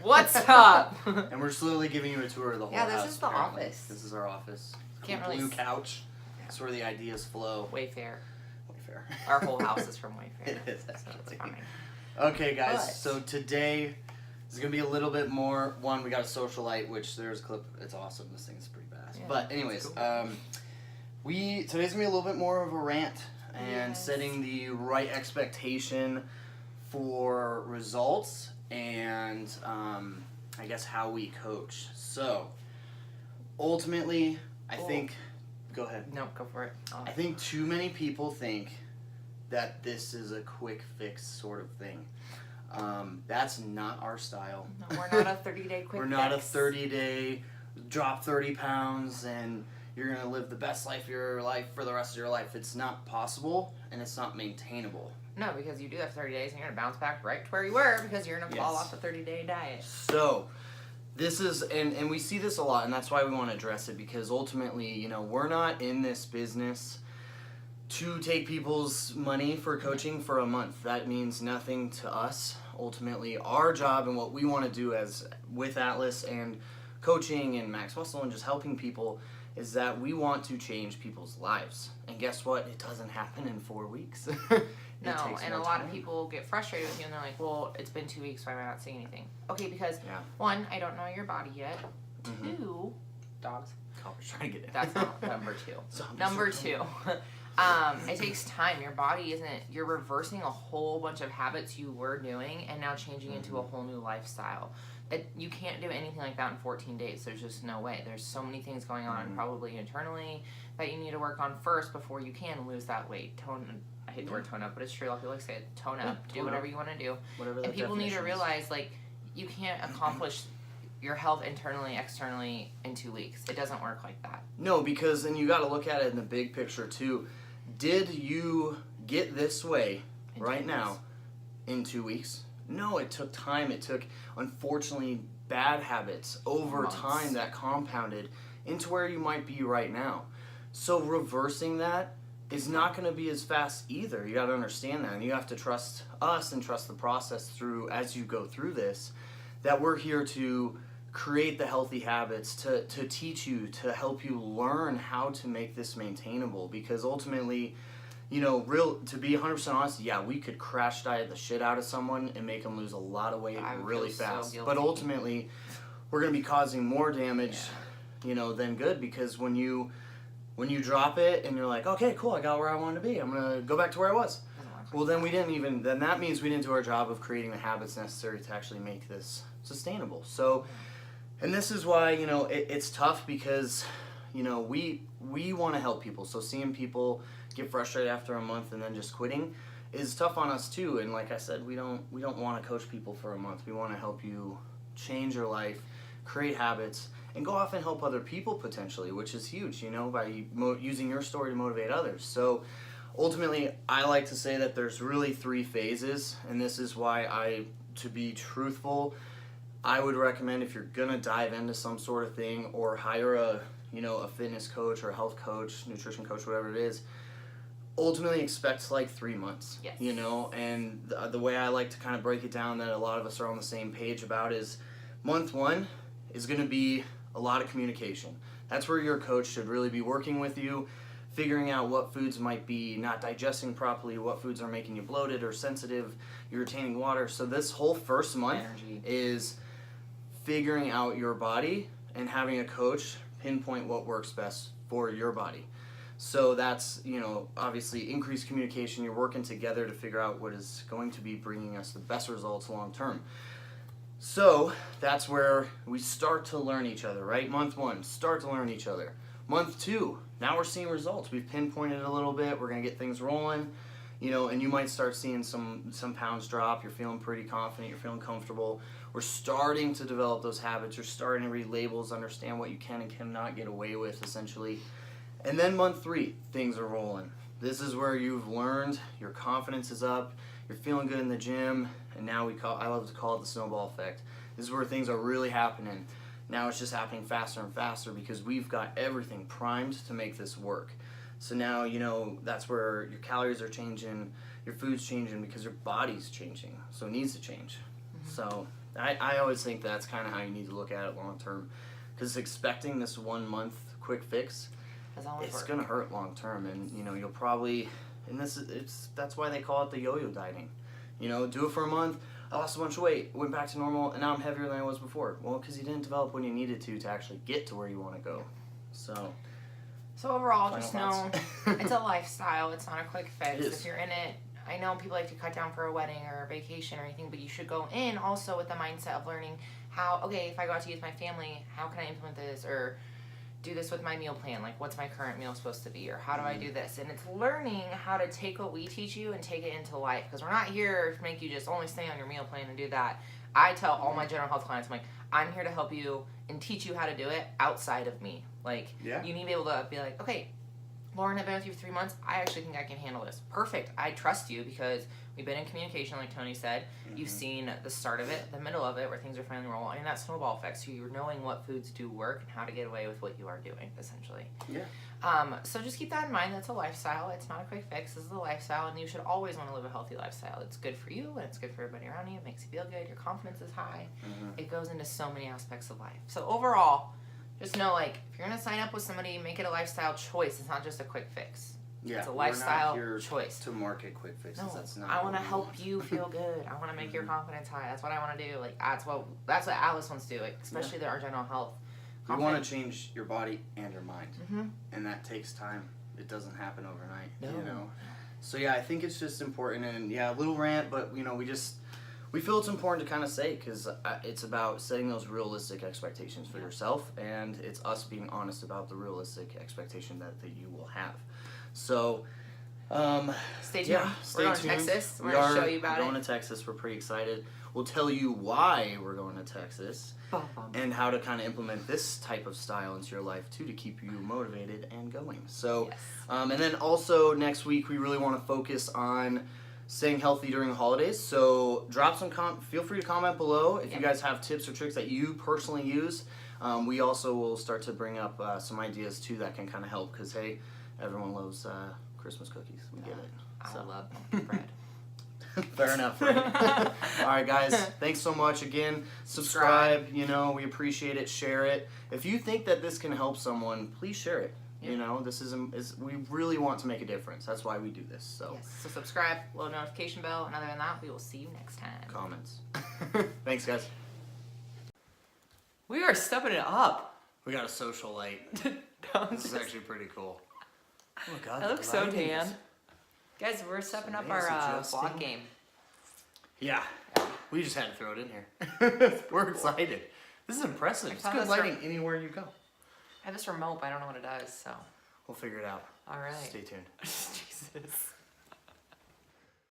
What's up? And we're slowly giving you a tour of the whole house. Yeah, this is the apparently. office. This is our office. Can't Cool really blue couch. That's where the ideas flow. Wayfair. Wayfair. Our whole house is from Wayfair. It is, So it's actually. fine. Okay, guys. But- So today is going to be a little bit more. One, we got a socialite, which there's a clip. It's awesome. This thing is pretty badass. Yeah, But anyways, cool. today's going to be a little bit more of a rant and Yes. setting the right expectation for results and I guess how we coach. So ultimately, I Cool. think. Go ahead. No, go for it. I think too many people think that this is a quick fix sort of thing. That's not our style. No, we're not a 30-day quick We're not fix. a 30-day drop 30 pounds and you're going to live the best life of your life for the rest of your life. It's not possible and it's not maintainable. No, because you do have 30 days and you're going to bounce back right to where you were because you're going to fall Yes. off a 30-day diet. So this is, and we see this a lot, and that's why we want to address it, because ultimately, you know, we're not in this business to take people's money for coaching for a month. That means nothing to us. Ultimately, our job and what we want to do as with Atlas and coaching and Max Muscle and just helping people is that we want to change people's lives. And guess what? It doesn't happen in 4 weeks. No, takes and more a lot time. of people get frustrated with you and they're like, well, it's been 2 weeks, why am I not seeing anything? Okay, because Yeah. one, I don't know your body yet. Mhm. Two, dogs. I was trying to get it. That's not number two. Zombies Number are two, coming. it takes time. Your body isn't, you're reversing a whole bunch of habits you were doing and now changing into a whole new lifestyle. You can't do anything like that in 14 days. There's just no way. There's so many things going on, probably internally, that you need to work on first before you can lose that weight. I hate the word tone up, but it's true. A lot of people like to say it. Tone up. Do tone whatever up. you want to do. Whatever And that people need to definition is. realize, like, you can't accomplish your health internally, externally in 2 weeks. It doesn't work like that. No, because then you got to look at it in the big picture too. Did you get this way In right 2 now weeks. in 2 weeks? No, it took time. It took, unfortunately, bad habits over Months. time that compounded into where you might be right now. So reversing that is not going to be as fast either. You got to understand that, and you have to trust us and trust the process through as you go through this. That we're here to create the healthy habits, to teach you, to help you learn how to make this maintainable. Because ultimately, you know, to be 100% honest, yeah, we could crash diet the shit out of someone and make them lose a lot of weight I would really feel so fast. guilty. But ultimately, we're going to be causing more damage, you know, than good. Because when you drop it and you're like, okay, cool, I got where I wanted to be. I'm going to go back to where I was. Doesn't work. Well, then that means we didn't do our job of creating the habits necessary to actually make this sustainable. So, and this is why, you know, it's tough because, you know, we want to help people. So seeing people get frustrated after a month and then just quitting is tough on us too. And like I said, we don't want to coach people for a month. We want to help you change your life, create habits, and go off and help other people potentially, which is huge, you know, by using your story to motivate others. So ultimately, I like to say that there's really 3 phases, and this is why to be truthful, I would recommend if you're gonna dive into some sort of thing or hire a fitness coach or a health coach, nutrition coach, whatever it is, ultimately expect like 3 months. Yes. You know, and the way I like to kind of break it down that a lot of us are on the same page about is month 1 is gonna be a lot of communication. That's where your coach should really be working with you, figuring out what foods might be not digesting properly, what foods are making you bloated or sensitive, you're retaining water. So this whole first month Energy. is figuring out your body and having a coach pinpoint what works best for your body. So that's, you know, obviously increased communication. You're working together to figure out what is going to be bringing us the best results long term. So that's where we start to learn each other, right? Month 1, start to learn each other. Month 2, now we're seeing results. We've pinpointed it a little bit. We're going to get things rolling, you know, and you might start seeing some pounds drop. You're feeling pretty confident. You're feeling comfortable. We're starting to develop those habits. You're starting to read labels, understand what you can and cannot get away with, essentially. And then month 3, things are rolling. This is where you've learned, your confidence is up, you're feeling good in the gym, and now I love to call it the snowball effect. This is where things are really happening. Now it's just happening faster and faster because we've got everything primed to make this work. So now, you know, that's where your calories are changing, your food's changing because your body's changing. So it needs to change. So I always think that's kind of how you need to look at it long term, because expecting this 1 month quick fix, it's gonna hurt long term, and you know you'll probably, and that's why they call it the yo-yo dieting. You know, do it for a month. I lost a bunch of weight, went back to normal, and now I'm heavier than I was before. Well, because you didn't develop when you needed to actually get to where you want to go. So overall, just know it's a lifestyle. It's not a quick fix. If you're in it, I know people like to cut down for a wedding or a vacation or anything, but you should go in also with the mindset of learning how, okay, if I go out to eat with my family, how can I implement this, or do this with my meal plan? Like, what's my current meal supposed to be, or how do I do this? And it's learning how to take what we teach you and take it into life, because we're not here to make you just only stay on your meal plan and do that. I tell all my general health clients, I'm like, I'm here to help you and teach you how to do it outside of me. Like, you need to be able to be like, okay, Lauren, I've been with you for 3 months. I actually think I can handle this. Perfect. I trust you because we've been in communication, like Tony said. You've seen the start of it, the middle of it, where things are finally rolling, and that snowball effect. So you're knowing what foods do work and how to get away with what you are doing, essentially. So just keep that in mind. That's a lifestyle. It's not a quick fix. This is a lifestyle, and you should always want to live a healthy lifestyle. It's good for you, and it's good for everybody around you. It makes you feel good. Your confidence is high. It goes into so many aspects of life. So overall, just know, like, if you're going to sign up with somebody, make it a lifestyle choice. It's not just a quick fix. Yeah, it's a lifestyle we're not here choice. To market quick fixes. No, that's not. I want to help you feel good. I want to make your confidence high. That's what I want to do. Like, that's what Alice wants to do. Like, especially our general health. You want to change your body and your mind, and that takes time. It doesn't happen overnight. You know. So yeah, I think it's just important, and a little rant, but you know, we feel it's important to kind of say, because it's about setting those realistic expectations for yourself, and it's us being honest about the realistic expectation that you will have. So, stay tuned. We're going to Texas. We're going to show you about it. We're going to Texas. We're pretty excited. We'll tell you why we're going to Texas and how to kind of implement this type of style into your life too, to keep you motivated and going. So, and then also next week we really want to focus on staying healthy during the holidays. So drop some feel free to comment below if you guys have tips or tricks that you personally use. We also will start to bring up some ideas too that can kind of help, because hey, everyone loves Christmas cookies. We get it. I love pumpkin bread. Fair enough. Right? All right, guys. Thanks so much again. Subscribe. You know, we appreciate it. Share it. If you think that this can help someone, please share it. You know, this is we really want to make a difference. That's why we do this. So so subscribe, little notification bell, and other than that, we will see you next time. Comments. Thanks, guys. We are stepping it up. We got a social light. This is actually pretty cool. Oh my god. That looks so tan. Guys, we're stepping up our vlog game. Yeah. We just had to throw it in here. We're excited. This is impressive. It's good lighting anywhere you go. I have this remote, but I don't know what it does, so. We'll figure it out. All right. Stay tuned. Jesus.